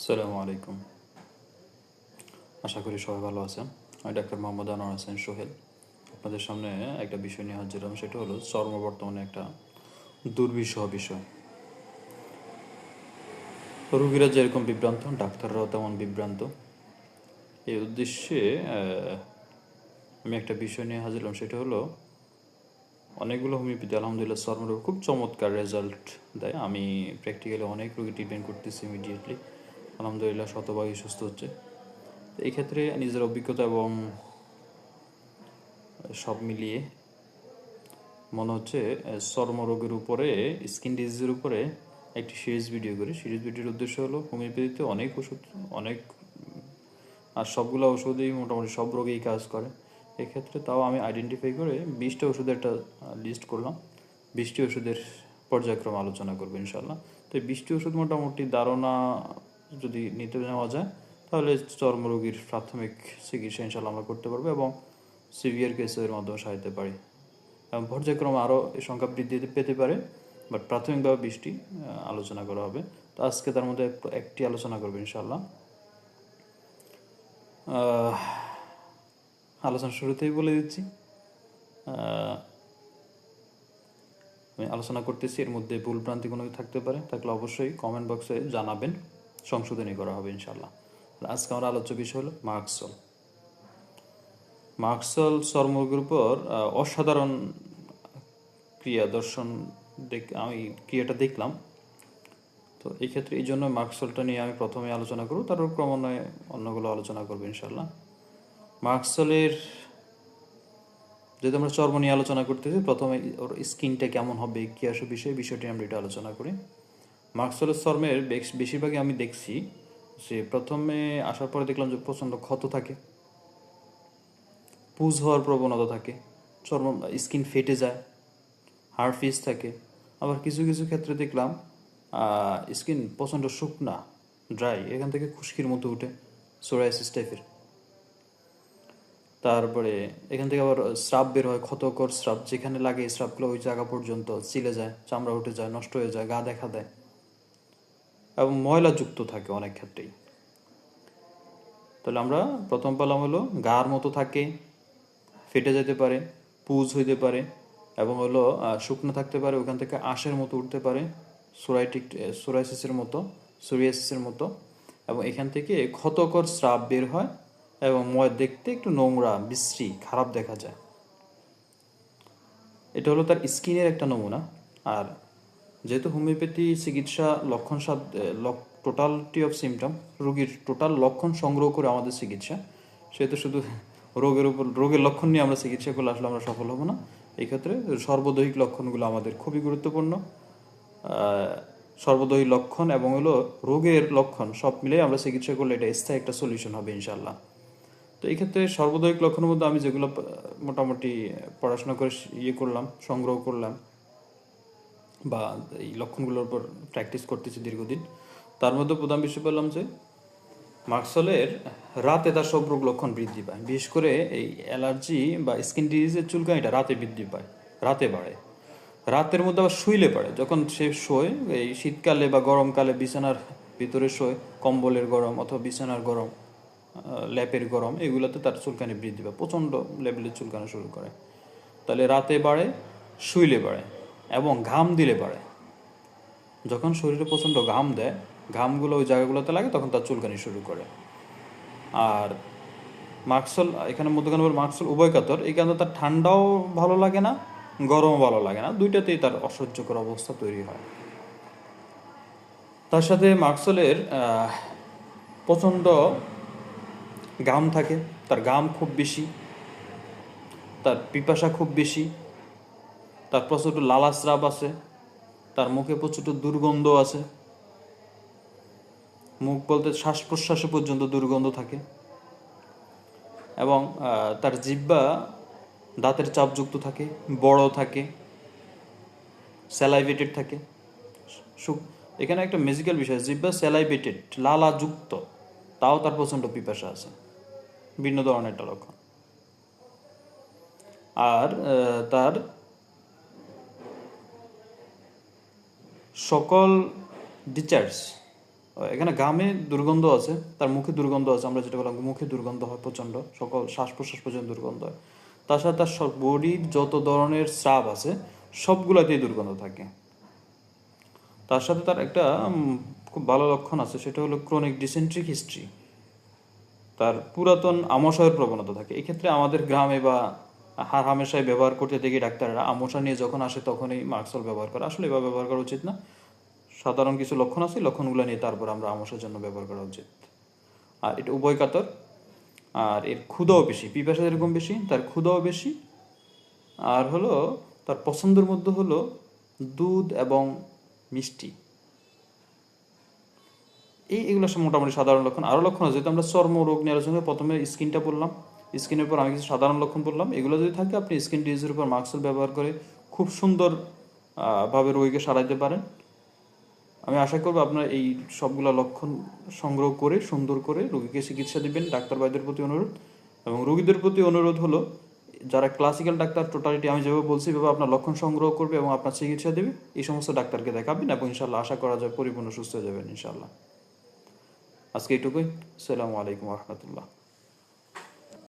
আসসালামু আলাইকুম। আশা করি সবাই ভালো আছেন। আমি ডাক্তার মোহাম্মদ আনোয়ার হোসেন সোহেল। আপনাদের সামনে একটা বিষয় নিয়ে হাজির হলাম, সেটা হলো চর্ম বর্তমানে একটা দুর্বিষহ বিষয়। রোগীরা যেরকম বিভ্রান্ত, ডাক্তাররাও তেমন বিভ্রান্ত। এই উদ্দেশ্যে আমি একটা বিষয় নিয়ে হাজির হলাম, সেটা হলো অনেকগুলো হোমিওপ্যাথি আলহামদুলিল্লাহ চর্মের খুব চমৎকার রেজাল্ট দেয়। আমি প্র্যাকটিক্যালি অনেক রোগী ট্রিটমেন্ট করতেছি ইমিডিয়েটলি, আলহামদুলিল্লাহ শতভাগই সুস্থ হচ্ছে। এই ক্ষেত্রে নিজের অভিজ্ঞতা এবং সব মিলিয়ে মনে হচ্ছে চর্মরোগের উপরে, স্কিন ডিজিজের উপরে একটি সিরিজ ভিডিও করি। সিরিজ ভিডিওর উদ্দেশ্য হলো হোমিওপ্যাথিতে অনেক ওষুধ, অনেক আর সবগুলো ওষুধই মোটামুটি সব রোগেই কাজ করে। এক্ষেত্রে তাও আমি আইডেন্টিফাই করে 20টা ওষুধের একটা লিস্ট করলাম। 20টি ওষুধের পর্যায়ক্রমে আলোচনা করবো ইনশাল্লাহ। তো এই 20টি ওষুধ মোটামুটি ধারণা যদি নিতে নেওয়া যায়, তাহলে চর্মরোগীর প্রাথমিক চিকিৎসা ইনশাল্লাহ আমরা করতে পারবো এবং সিভিয়ার কেসের মাধ্যমে সারাতে পারি। পর্যায়ক্রমে আরও এই সংখ্যা বৃদ্ধি পেতে পারে, বাট প্রাথমিকভাবে 20টি আলোচনা করা হবে। তো আজকে তার মধ্যে একটি আলোচনা করবো ইনশাল্লাহ। আলোচনা শুরুতেই বলে দিচ্ছি, আমি আলোচনা করতেছি, এর মধ্যে ভুলভ্রান্তি কোনো থাকতে পারে, থাকলে অবশ্যই কমেন্ট বক্সে জানাবেন, সংশোধনী করা হবে ইনশাল্লাহ। আজকে আমার আলোচ্য বিষয় হলো মার্কসল। মার্কসল চর্মরোগের উপর অসাধারণ ক্রিয়া দর্শন আমি ক্রিয়াটা দেখলাম। তো এই ক্ষেত্রে এই জন্য মার্কসলটা নিয়ে আমি প্রথমে আলোচনা করব, তারপর ক্রমান্বয়ে অন্যগুলো আলোচনা করবো ইনশাল্লাহ। মার্কসলের, যেহেতু আমরা চর্ম নিয়ে আলোচনা করতেছি, প্রথমে ওর স্কিনটা কেমন হবে, কী আসে বিষয়টি আমরা এটা আলোচনা করি। মার্কসলের চর্মের বেশিরভাগই আমি দেখছি যে প্রথমে আসার পরে দেখলাম যে প্রচণ্ড ক্ষত থাকে, পুজ হওয়ার প্রবণতা থাকে, চর্ম স্কিন ফেটে যায়, হাড় ফিস থাকে। আবার কিছু কিছু ক্ষেত্রে দেখলাম স্কিন প্রচণ্ড শুকনা, ড্রাই, এখান থেকে খুশকির মতো উঠে, সোরাইসিস টাইপের। তারপরে এখান থেকে আবার স্রাব বের হয়, ক্ষতকর স্রাব, যেখানে লাগে এই স্রাবগুলো ওই জায়গা পর্যন্ত চিলে যায়, চামড়া উঠে যায়, নষ্ট হয়ে যায়, গা দেখা দেয় এবং ময়লাযুক্ত থাকে অনেক ক্ষেত্রেই। তাহলে আমরা প্রথম পেলাম হলো গার মতো থাকে, ফেটে যেতে পারে, পুজ হইতে পারে এবং হলো শুকনো থাকতে পারে, ওখান থেকে আঁশের মতো উঠতে পারে, সোরাইসিসের মতো, সোরিয়াসিসের মতো, এবং এখান থেকে ক্ষতকর স্রাব বের হয় এবং দেখতে একটু নোংরা, বিশ্রী, খারাপ দেখা যায়। এটা হলো তার স্কিনের একটা নমুনা। আর যেহেতু হোমিওপ্যাথি চিকিৎসা লক্ষণ টোটালিটি অফ সিমটম, রোগীর টোটাল লক্ষণ সংগ্রহ করে আমাদের চিকিৎসা, সেহেতু শুধু রোগের লক্ষণ নিয়ে আমরা চিকিৎসা করলে আসলে আমরা সফল হব না। এই ক্ষেত্রে সর্বদৈহিক লক্ষণগুলো আমাদের খুবই গুরুত্বপূর্ণ। সর্বদৈহিক লক্ষণ এবং হলো রোগের লক্ষণ সব মিলে আমরা চিকিৎসা করলে এটা স্থায়ী একটা সলিউশন হবে ইনশাল্লাহ। তো এই ক্ষেত্রে সর্বদৈহিক লক্ষণের মধ্যে আমি যেগুলো মোটামুটি পড়াশোনা করে করলাম, সংগ্রহ করলাম, বা এই লক্ষণগুলোর উপর প্র্যাকটিস করতেছি দীর্ঘদিন, তার মধ্যে প্রধান বিষয় পেলাম যে মার্কসলের রাতে তার সব রোগ লক্ষণ বৃদ্ধি পায়। বিশেষ করে এই অ্যালার্জি বা স্কিন ডিজিজের চুলকানিটা রাতে বৃদ্ধি পায়, রাতে বাড়ে। রাতের মধ্যে আবার শুইলে পারে, যখন সে শোয়, এই শীতকালে বা গরমকালে বিছানার ভিতরে শোয়, কম্বলের গরম অথবা বিছানার গরম, ল্যাপের গরম, এগুলোতে তার চুলকানি বৃদ্ধি পায়, প্রচণ্ড লেভেলের চুলকানি শুরু করে। তাহলে রাতে বাড়ে, শুইলে বাড়ে এবং ঘাম দিলে বাড়ে। যখন শরীরে প্রচণ্ড ঘাম দেয়, ঘামগুলো ওই জায়গাগুলোতে লাগে, তখন তার চুলকানি শুরু করে। আর মার্কসল এখানে মধ্যখানে মার্কসল উভয় কাতর, এই কারণে তার ঠান্ডাও ভালো লাগে না, গরমও ভালো লাগে না, দুইটাতেই তার অসহ্যকর অবস্থা তৈরি হয়। তার সাথে মার্কসলের প্রচণ্ড ঘাম থাকে, তার ঘাম খুব বেশি, তার পিপাসা খুব বেশি, তার প্রচণ্ড লালাস্রাব আছে, তার মুখে প্রচণ্ড দুর্গন্ধ আছে, মুখ বলতে শ্বাস প্রশ্বাসে পর্যন্ত দুর্গন্ধ থাকে, এবং তার জিহ্বা দাঁতের চাপযুক্ত থাকে, বড় থাকে, স্যালাইভেটেড থাকে। এখানে একটা ম্যাজিক্যাল বিষয়, জিহ্বা স্যালাইভেটেড, লালাযুক্ত, তাও তার প্রচণ্ড পিপাসা আছে, ভিন্ন ধরনের একটা লক্ষণ। আর তার সকল ডিচার্জ এখানে ঘামে দুর্গন্ধ আছে, তার মুখে দুর্গন্ধ আছে, আমরা যেটা বললাম মুখে দুর্গন্ধ হয় প্রচণ্ড, সকল শ্বাস প্রশ্বাস পর্যন্ত দুর্গন্ধ হয়। তার সাথে তার সব বডির যত ধরনের স্রাব আছে সবগুলোতেই দুর্গন্ধ থাকে। তার সাথে তার একটা খুব ভালো লক্ষণ আছে, সেটা হলো ক্রনিক ডিসেন্ট্রিক হিস্ট্রি, তার পুরাতন আমাশয়ের প্রবণতা থাকে। এক্ষেত্রে আমাদের গ্রামে বা হামেশাই ব্যবহার করতে দেখি ডাক্তাররা আমশা নিয়ে যখন আসে তখনই মার্কসল ব্যবহার করে। আসলে এভাবে ব্যবহার করা উচিত না। সাধারণ কিছু লক্ষণ আছে, লক্ষণগুলো নিয়ে তারপর আমরা আমশার জন্য ব্যবহার করা উচিত। আর এটা উভয় কাতর, আর এর ক্ষুধাও বেশি, পিপাসা যেরকম বেশি তার ক্ষুধাও বেশি। আর হলো তার পছন্দের মধ্যে হলো দুধ এবং মিষ্টি। এগুলো সব মোটামুটি সাধারণ লক্ষণ। আরও লক্ষণ আছে, যেহেতু আমরা চর্ম রোগ নিয়ে আলোচনা করি, প্রথমে স্কিনটা বললাম, স্কিনের পর আমি কিছু সাধারণ লক্ষণ বললাম। এগুলো যদি থাকে আপনি স্কিন ডিজিজের উপর মার্কসেল ব্যবহার করে খুব সুন্দর ভাবে রোগীকে সারাইতে পারেন। আমি আশা করব আপনারা এই সবগুলা লক্ষণ সংগ্রহ করে সুন্দর করে রোগীকে চিকিৎসা দিবেন। ডাক্তার ভাইদের প্রতি অনুরোধ, এবং রোগীদের প্রতি অনুরোধ হলো যারা ক্লাসিক্যাল ডাক্তার টোটালিটি আমি যেভাবে বলছি এভাবে আপনার লক্ষণ সংগ্রহ করবে এবং আপনার চিকিৎসা দেবে, এই সমস্ত ডাক্তারকে দেখাবেন এবং ইনশাল্লাহ আশা করা যায় পরিপূর্ণ সুস্থ হয়ে যাবেন ইনশাল্লাহ। আজকে এইটুকুই। আসসালামু আলাইকুম রহমতুল্লাহ।